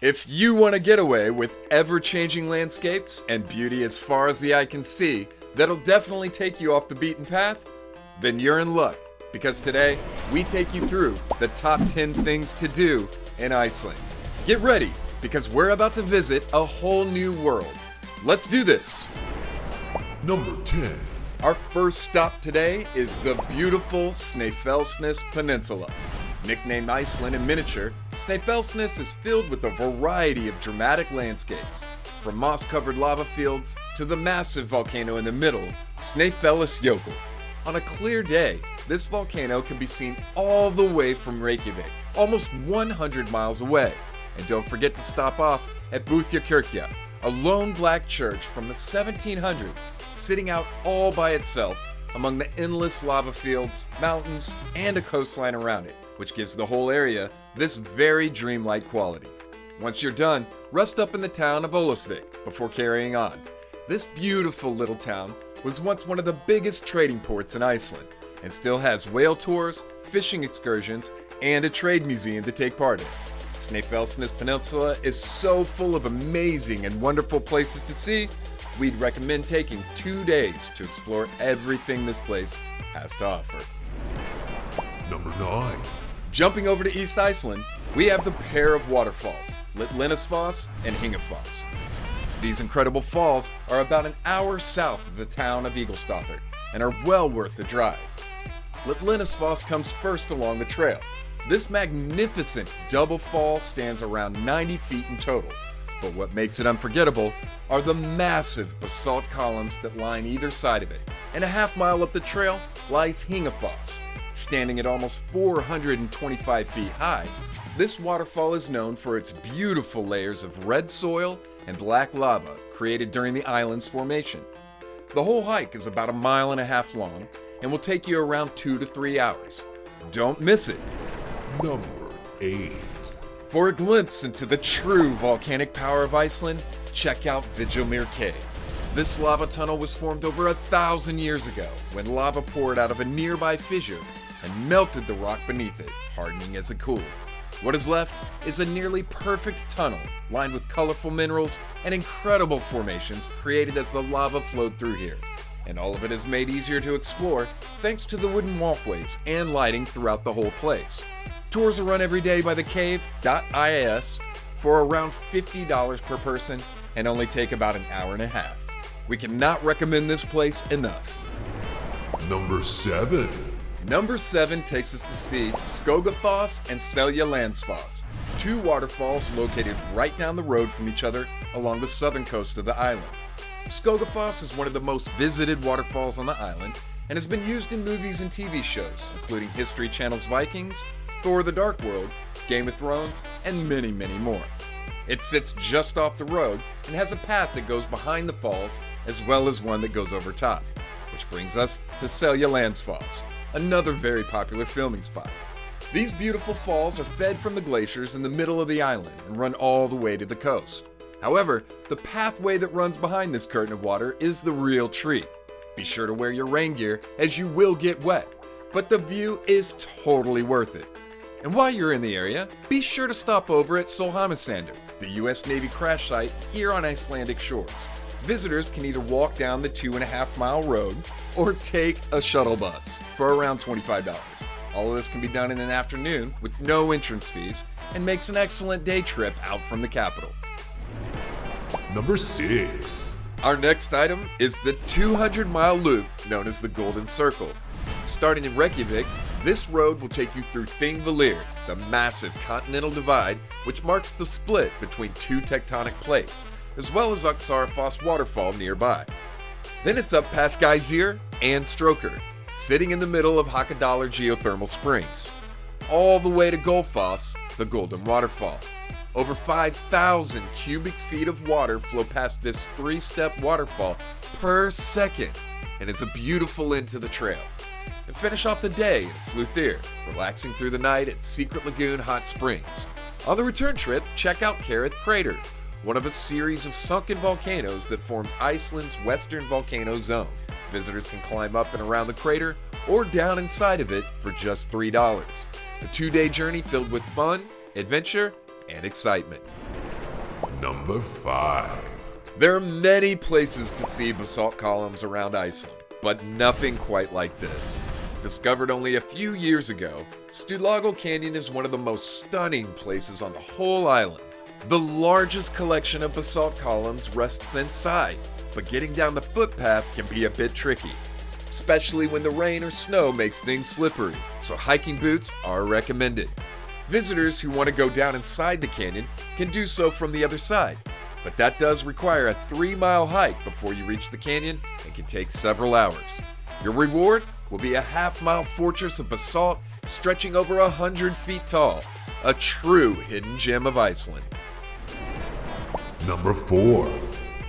If you want to get away with ever-changing landscapes and beauty as far as the eye can see, that'll definitely take you off the beaten path, then you're in luck, because today we take you through the top 10 things to do in Iceland. Get ready, because we're about to visit a whole new world. Let's do this! Number 10. Our first stop today is the beautiful Snæfellsnes Peninsula. Nicknamed Iceland in miniature, Snæfellsnes is filled with a variety of dramatic landscapes, from moss-covered lava fields to the massive volcano in the middle, Snæfellsjökull. On a clear day, this volcano can be seen all the way from Reykjavik, almost 100 miles away. And don't forget to stop off at Kirkja, a lone black church from the 1700s, sitting out all by itself among the endless lava fields, mountains, and a coastline around it, which gives the whole area this very dreamlike quality. Once you're done, rest up in the town of Ólafsvík before carrying on. This beautiful little town was once one of the biggest trading ports in Iceland, and still has whale tours, fishing excursions, and a trade museum to take part in. Snæfellsnes Peninsula is so full of amazing and wonderful places to see, we'd recommend taking 2 days to explore everything this place has to offer. Number 9. Jumping over to East Iceland, we have the pair of waterfalls, Vatnshellir and Jökulsárlón. These incredible falls are about an hour south of the town of Jökulsárlón and are well worth the drive. Vatnshellir comes first along the trail. This magnificent double fall stands around 90 feet in total, but what makes it unforgettable are the massive basalt columns that line either side of it. And a half mile up the trail lies Jökulsárlón. Standing at almost 425 feet high, this waterfall is known for its beautiful layers of red soil and black lava created during the island's formation. The whole hike is about 1.5 miles long and will take you around 2 to 3 hours. Don't miss it! Number 8. For a glimpse into the true volcanic power of Iceland, check out Vatnshellir Cave. This lava tunnel was formed over 1,000 years ago when lava poured out of a nearby fissure and melted the rock beneath it, hardening as it cooled. What is left is a nearly perfect tunnel lined with colorful minerals and incredible formations created as the lava flowed through here. And all of it is made easier to explore thanks to the wooden walkways and lighting throughout the whole place. Tours are run every day by the cave.is for around $50 per person and only take about an hour and a half. We cannot recommend this place enough. Number 7. Number 7 takes us to see Goðafoss and Seljalandsfoss, 2 waterfalls located right down the road from each other along the southern coast of the island. Goðafoss is one of the most visited waterfalls on the island and has been used in movies and TV shows, including History Channel's Vikings, Thor: The Dark World, Game of Thrones, and many, many more. It sits just off the road and has a path that goes behind the falls as well as one that goes over top, which brings us to Seljalandsfoss, another very popular filming spot. These beautiful falls are fed from the glaciers in the middle of the island and run all the way to the coast. However, the pathway that runs behind this curtain of water is the real treat. Be sure to wear your rain gear as you will get wet, but the view is totally worth it. And while you're in the area, be sure to stop over at Solheimassandur, the US Navy crash site here on Icelandic shores. Visitors can either walk down the 2.5 mile road or take a shuttle bus for around $25. All of this can be done in an afternoon with no entrance fees and makes an excellent day trip out from the capital. Number 6. Our next item is the 200-mile loop known as the Golden Circle. Starting in Reykjavik, this road will take you through Thingvellir, the massive continental divide which marks the split between 2 tectonic plates, as well as Jökulsárlón waterfall nearby. Then it's up past Geyser and Stroker, sitting in the middle of Hakadalur geothermal springs, all the way to Goðafoss, the Golden Waterfall. Over 5,000 cubic feet of water flow past this 3-step waterfall per second, and is a beautiful end to the trail. And finish off the day in Flúðir, relaxing through the night at Secret Lagoon Hot Springs. On the return trip, check out Kerith Crater, one of a series of sunken volcanoes that formed Iceland's western volcano zone. Visitors can climb up and around the crater or down inside of it for just $3. A 2-day journey filled with fun, adventure, and excitement. Number 5. There are many places to see basalt columns around Iceland, but nothing quite like this. Discovered only a few years ago, Studlagil Canyon is one of the most stunning places on the whole island. The largest collection of basalt columns rests inside, but getting down the footpath can be a bit tricky, especially when the rain or snow makes things slippery, so hiking boots are recommended. Visitors who want to go down inside the canyon can do so from the other side, but that does require a 3-mile hike before you reach the canyon and can take several hours. Your reward will be a half-mile fortress of basalt stretching over 100 feet tall, a true hidden gem of Iceland. Number 4.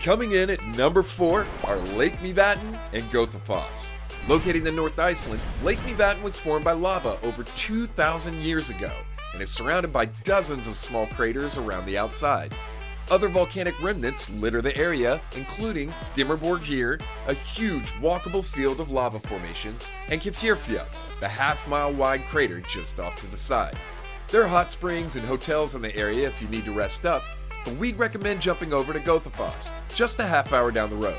Coming in at number 4 are Lake Mývatn and Goðafoss. Located in North Iceland, Lake Mývatn was formed by lava over 2,000 years ago and is surrounded by dozens of small craters around the outside. Other volcanic remnants litter the area, including Dimmerborgir, a huge walkable field of lava formations, and Kefirfjall, the half-mile wide crater just off to the side. There are hot springs and hotels in the area if you need to rest up, but we'd recommend jumping over to Goðafoss, just a half hour down the road.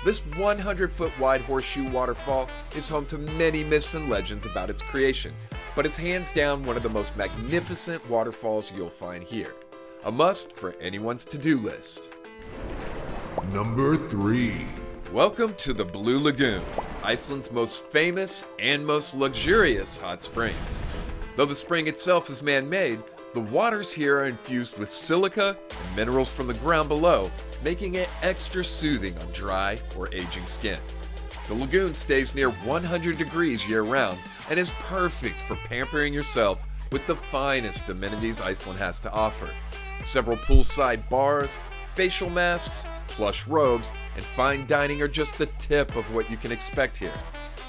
This 100-foot wide horseshoe waterfall is home to many myths and legends about its creation, but it's hands down one of the most magnificent waterfalls you'll find here. A must for anyone's to-do list. Number 3. Welcome to the Blue Lagoon, Iceland's most famous and most luxurious hot springs. Though the spring itself is man-made, the waters here are infused with silica and minerals from the ground below, making it extra soothing on dry or aging skin. The lagoon stays near 100 degrees year-round and is perfect for pampering yourself with the finest amenities Iceland has to offer. Several poolside bars, facial masks, plush robes, and fine dining are just the tip of what you can expect here.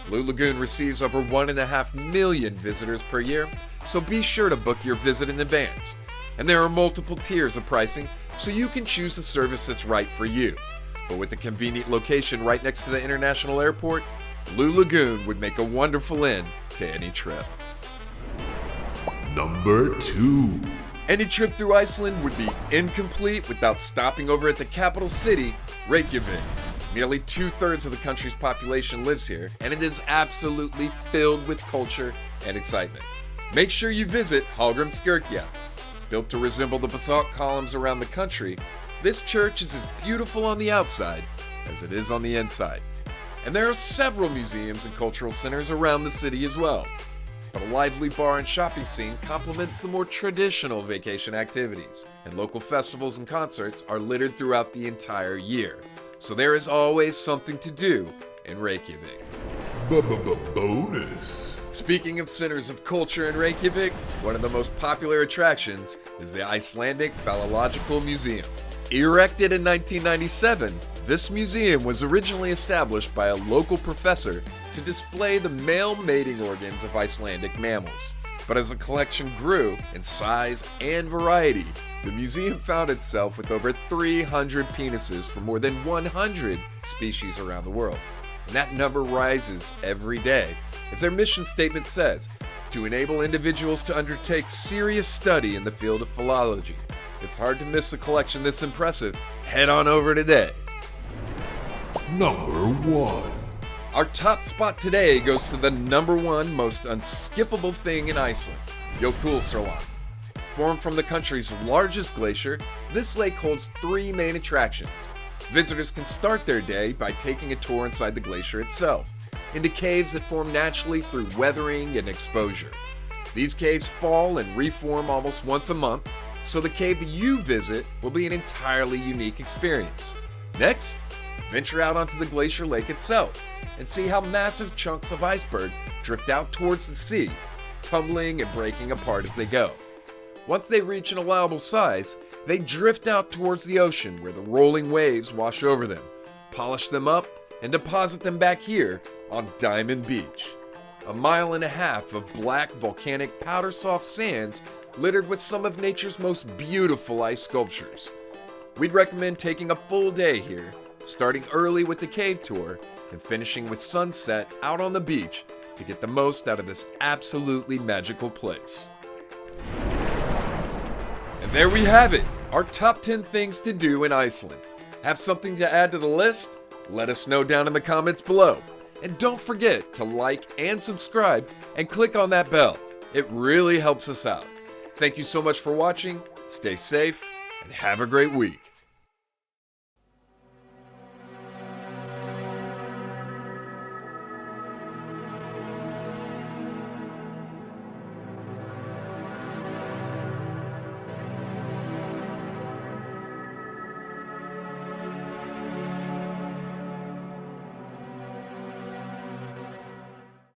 Blue Lagoon receives over 1.5 million visitors per year, so be sure to book your visit in advance. And there are multiple tiers of pricing, so you can choose the service that's right for you. But with a convenient location right next to the international airport, Blue Lagoon would make a wonderful end to any trip. Number 2. Any trip through Iceland would be incomplete without stopping over at the capital city, Reykjavik. Nearly 2/3 of the country's population lives here, and it is absolutely filled with culture and excitement. Make sure you visit Hallgrímskirkja. Built to resemble the basalt columns around the country, this church is as beautiful on the outside as it is on the inside. And there are several museums and cultural centers around the city as well. But a lively bar and shopping scene complements the more traditional vacation activities, and local festivals and concerts are littered throughout the entire year. So there is always something to do in Reykjavik. Bonus. Speaking of centers of culture in Reykjavik, one of the most popular attractions is the Icelandic Phallological Museum. Erected in 1997, this museum was originally established by a local professor to display the male mating organs of Icelandic mammals. But as the collection grew in size and variety, the museum found itself with over 300 penises from more than 100 species around the world. And that number rises every day, as their mission statement says, to enable individuals to undertake serious study in the field of phallology. It's hard to miss a collection this impressive. Head on over today. Number 1. Our top spot today goes to the number 1 most unskippable thing in Iceland, Jökulsárlón. Formed from the country's largest glacier, this lake holds 3 main attractions. Visitors can start their day by taking a tour inside the glacier itself, into caves that form naturally through weathering and exposure. These caves fall and reform almost once a month, so the cave that you visit will be an entirely unique experience. Next, venture out onto the glacier lake itself and see how massive chunks of iceberg drift out towards the sea, tumbling and breaking apart as they go. Once they reach an allowable size, they drift out towards the ocean where the rolling waves wash over them, polish them up, and deposit them back here on Diamond Beach. 1.5 miles of black volcanic powder-soft sands littered with some of nature's most beautiful ice sculptures. We'd recommend taking a full day here, starting early with the cave tour and finishing with sunset out on the beach to get the most out of this absolutely magical place. And there we have it, Our top 10 things to do in Iceland. Have something to add to the list? Let us know down in the comments below. And don't forget to like and subscribe and click on that bell. It really helps us out. Thank you so much for watching. Stay safe and have a great week.